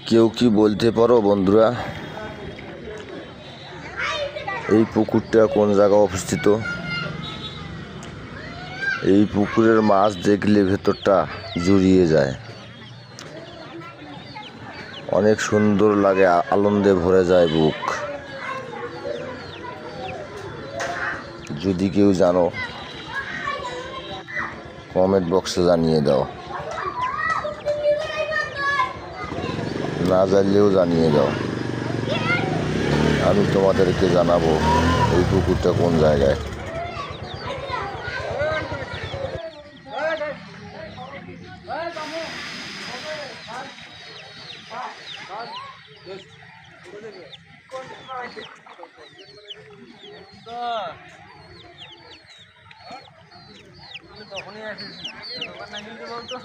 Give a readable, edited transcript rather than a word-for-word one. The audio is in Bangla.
কেউ কি বলতে পারো বন্ধুরা, এই পুকুরটা কোন জায়গায় অবস্থিত? এই পুকুরের মাছ দেখলে ভেতরটা জুড়িয়ে যায়, অনেক সুন্দর লাগে, আনন্দে ভরে যায় বুক। যদি কেউ জানো কমেন্ট বক্সে জানিয়ে দাও, না জানলেও জানিয়ে দাও, আমি তোমাদেরকে জানাবো এই পুকুরটা কোন জায়গায়। তখনই আসিস দোকান না নিতে বলতো